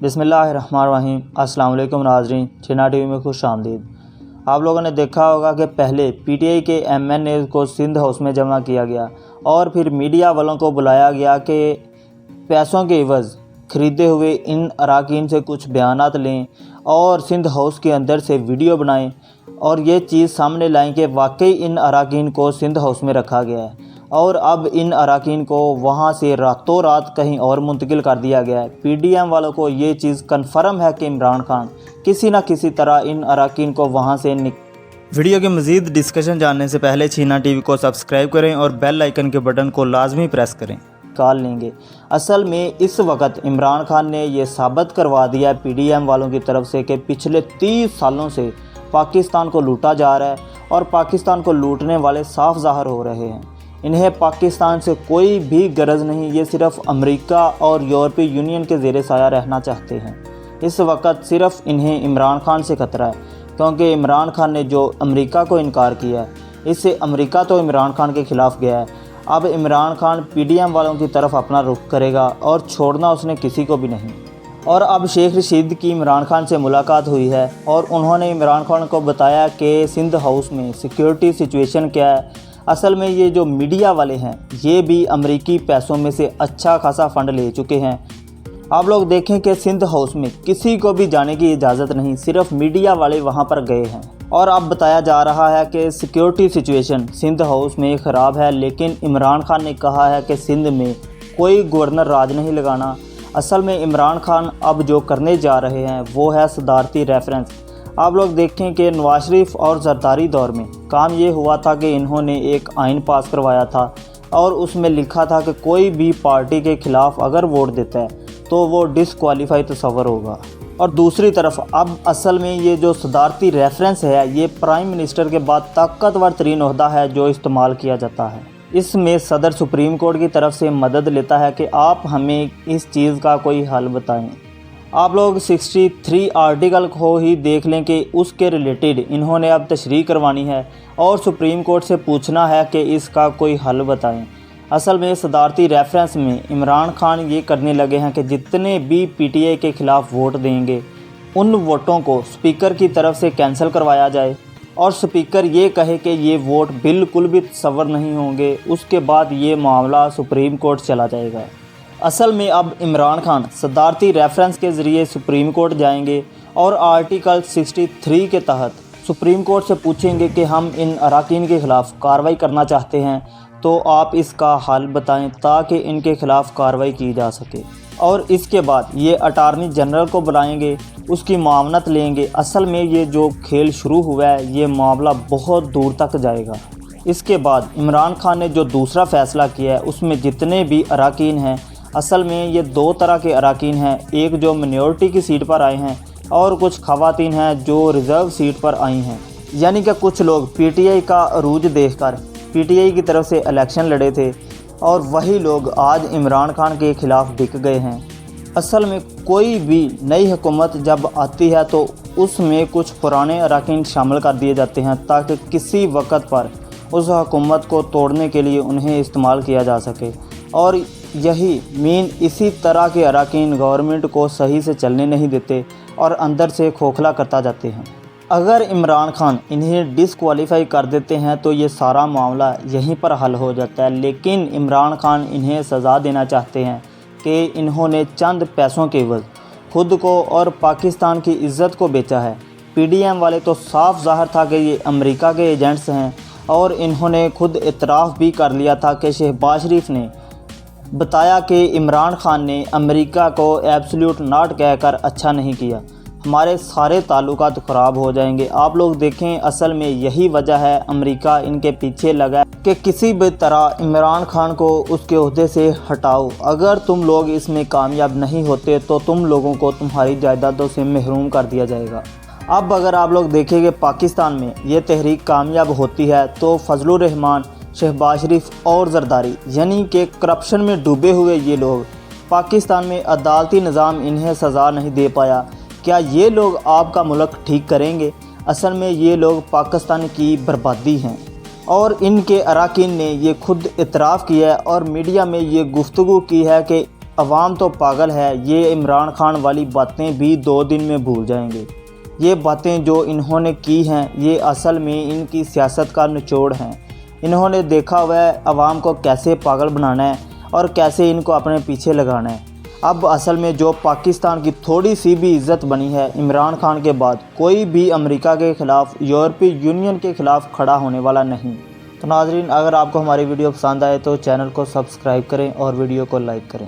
بسم اللہ الرحمن الرحیم۔ السلام علیکم ناظرین، چھینا ٹی وی میں خوش آمدید۔ آپ لوگوں نے دیکھا ہوگا کہ پہلے پی ٹی آئی کے ایم این اے کو سندھ ہاؤس میں جمع کیا گیا اور پھر میڈیا والوں کو بلایا گیا کہ پیسوں کے عوض خریدے ہوئے ان اراکین سے کچھ بیانات لیں اور سندھ ہاؤس کے اندر سے ویڈیو بنائیں اور یہ چیز سامنے لائیں کہ واقعی ان اراکین کو سندھ ہاؤس میں رکھا گیا ہے اور اب ان اراکین کو وہاں سے راتوں رات کہیں اور منتقل کر دیا گیا ہے۔ پی ڈی ایم والوں کو یہ چیز کنفرم ہے کہ عمران خان کسی نہ کسی طرح ان اراکین کو وہاں سے ویڈیو کے مزید ڈسکشن جاننے سے پہلے چھینا ٹی وی کو سبسکرائب کریں اور بیل آئیکن کے بٹن کو لازمی پریس کریں۔ کال لیں گے۔ اصل میں اس وقت عمران خان نے یہ ثابت کروا دیا پی ڈی ایم والوں کی طرف سے کہ پچھلے 30 سالوں سے پاکستان کو لوٹا جا رہا ہے اور پاکستان کو لوٹنے والے صاف ظاہر ہو رہے ہیں۔ انہیں پاکستان سے کوئی بھی غرض نہیں، یہ صرف امریکہ اور یورپی یونین کے زیر سایہ رہنا چاہتے ہیں۔ اس وقت صرف انہیں عمران خان سے خطرہ ہے کیونکہ عمران خان نے جو امریکہ کو انکار کیا ہے، اس سے امریکہ تو عمران خان کے خلاف گیا ہے۔ اب Imran Khan P D M والوں کی طرف اپنا رخ کرے گا اور چھوڑنا اس نے کسی کو بھی نہیں۔ اور اب شیخ رشید کی عمران خان سے ملاقات ہوئی ہے اور انہوں نے عمران خان کو بتایا کہ سندھ ہاؤس میں سیکیورٹی سچویشن کیا ہے۔ اصل میں یہ جو میڈیا والے ہیں یہ بھی امریکی پیسوں میں سے اچھا خاصا فنڈ لے چکے ہیں۔ آپ لوگ دیکھیں کہ سندھ ہاؤس میں کسی کو بھی جانے کی اجازت نہیں، صرف میڈیا والے وہاں پر گئے ہیں۔ اور اب بتایا جا رہا ہے کہ سیکیورٹی سچویشن سندھ ہاؤس میں خراب ہے، لیکن عمران خان نے کہا ہے کہ سندھ میں کوئی گورنر راج نہیں لگانا۔ اصل میں عمران خان اب جو کرنے جا رہے ہیں وہ ہے صدارتی ریفرنس۔ آپ لوگ دیکھیں کہ نواز شریف اور زرداری دور میں کام یہ ہوا تھا کہ انہوں نے ایک آئین پاس کروایا تھا اور اس میں لکھا تھا کہ کوئی بھی پارٹی کے خلاف اگر ووٹ دیتا ہے تو وہ ڈسکوالیفائی تصور ہوگا۔ اور دوسری طرف اب اصل میں یہ جو صدارتی ریفرنس ہے یہ پرائم منسٹر کے بعد طاقتور ترین عہدہ ہے جو استعمال کیا جاتا ہے۔ اس میں صدر سپریم کورٹ کی طرف سے مدد لیتا ہے کہ آپ ہمیں اس چیز کا کوئی حل بتائیں۔ آپ لوگ 63 آرٹیکل کو ہی دیکھ لیں کہ اس کے ریلیٹڈ انہوں نے اب تشریح کروانی ہے اور سپریم کورٹ سے پوچھنا ہے کہ اس کا کوئی حل بتائیں۔ اصل میں صدارتی ریفرنس میں عمران خان یہ کرنے لگے ہیں کہ جتنے بھی پی ٹی آئی کے خلاف ووٹ دیں گے ان ووٹوں کو اسپیکر کی طرف سے کینسل کروایا جائے اور اسپیکر یہ کہے کہ یہ ووٹ بالکل بھی تصور نہیں ہوں گے، اس کے بعد یہ معاملہ سپریم کورٹ چلا جائے گا۔ اصل میں اب عمران خان صدارتی ریفرنس کے ذریعے سپریم کورٹ جائیں گے اور آرٹیکل 63 کے تحت سپریم کورٹ سے پوچھیں گے کہ ہم ان اراکین کے خلاف کارروائی کرنا چاہتے ہیں تو آپ اس کا حل بتائیں تاکہ ان کے خلاف کارروائی کی جا سکے۔ اور اس کے بعد یہ اٹارنی جنرل کو بلائیں گے، اس کی معاونت لیں گے۔ اصل میں یہ جو کھیل شروع ہوا ہے یہ معاملہ بہت دور تک جائے گا۔ اس کے بعد عمران خان نے جو دوسرا فیصلہ کیا ہے اس میں جتنے بھی اراکین ہیں، اصل میں یہ 2 طرح کے اراکین ہیں، ایک جو منورٹی کی سیٹ پر آئے ہیں اور کچھ خواتین ہیں جو ریزرو سیٹ پر آئی ہیں۔ یعنی کہ کچھ لوگ پی ٹی آئی کا عروج دیکھ کر پی ٹی آئی کی طرف سے الیکشن لڑے تھے اور وہی لوگ آج عمران خان کے خلاف بک گئے ہیں۔ اصل میں کوئی بھی نئی حکومت جب آتی ہے تو اس میں کچھ پرانے اراکین شامل کر دیے جاتے ہیں تاکہ کسی وقت پر اس حکومت کو توڑنے کے لیے انہیں استعمال کیا جا سکے، اور یہی مین اسی طرح کے اراکین گورنمنٹ کو صحیح سے چلنے نہیں دیتے اور اندر سے کھوکھلا کرتا جاتے ہیں۔ اگر عمران خان انہیں ڈسکوالیفائی کر دیتے ہیں تو یہ سارا معاملہ یہیں پر حل ہو جاتا ہے، لیکن عمران خان انہیں سزا دینا چاہتے ہیں کہ انہوں نے چند پیسوں کے عوض خود کو اور پاکستان کی عزت کو بیچا ہے۔ پی ڈی ایم والے تو صاف ظاہر تھا کہ یہ امریکہ کے ایجنٹس ہیں اور انہوں نے خود اعتراف بھی کر لیا تھا کہ شہباز شریف نے بتایا کہ عمران خان نے امریکہ کو ایبسلیوٹ ناٹ کہہ کر اچھا نہیں کیا، ہمارے سارے تعلقات خراب ہو جائیں گے۔ آپ لوگ دیکھیں اصل میں یہی وجہ ہے امریکہ ان کے پیچھے لگا ہے کہ کسی بھی طرح عمران خان کو اس کے عہدے سے ہٹاؤ، اگر تم لوگ اس میں کامیاب نہیں ہوتے تو تم لوگوں کو تمہاری جائیدادوں سے محروم کر دیا جائے گا۔ اب اگر آپ لوگ دیکھیں کہ پاکستان میں یہ تحریک کامیاب ہوتی ہے تو فضل الرحمان، شہباز شریف اور زرداری یعنی کہ کرپشن میں ڈوبے ہوئے یہ لوگ، پاکستان میں عدالتی نظام انہیں سزا نہیں دے پایا، کیا یہ لوگ آپ کا ملک ٹھیک کریں گے؟ اصل میں یہ لوگ پاکستان کی بربادی ہیں اور ان کے اراکین نے یہ خود اعتراف کیا ہے اور میڈیا میں یہ گفتگو کی ہے کہ عوام تو پاگل ہے، یہ عمران خان والی باتیں بھی 2 دن میں بھول جائیں گے۔ یہ باتیں جو انہوں نے کی ہیں یہ اصل میں ان کی سیاست کا نچوڑ ہیں۔ انہوں نے دیکھا ہوا ہے عوام کو کیسے پاگل بنانا ہے اور کیسے ان کو اپنے پیچھے لگانا ہے۔ اب اصل میں جو پاکستان کی تھوڑی سی بھی عزت بنی ہے عمران خان کے بعد، کوئی بھی امریکہ کے خلاف، یورپی یونین کے خلاف کھڑا ہونے والا نہیں۔ تو ناظرین، اگر آپ کو ہماری ویڈیو پسند آئے تو چینل کو سبسکرائب کریں اور ویڈیو کو لائک کریں۔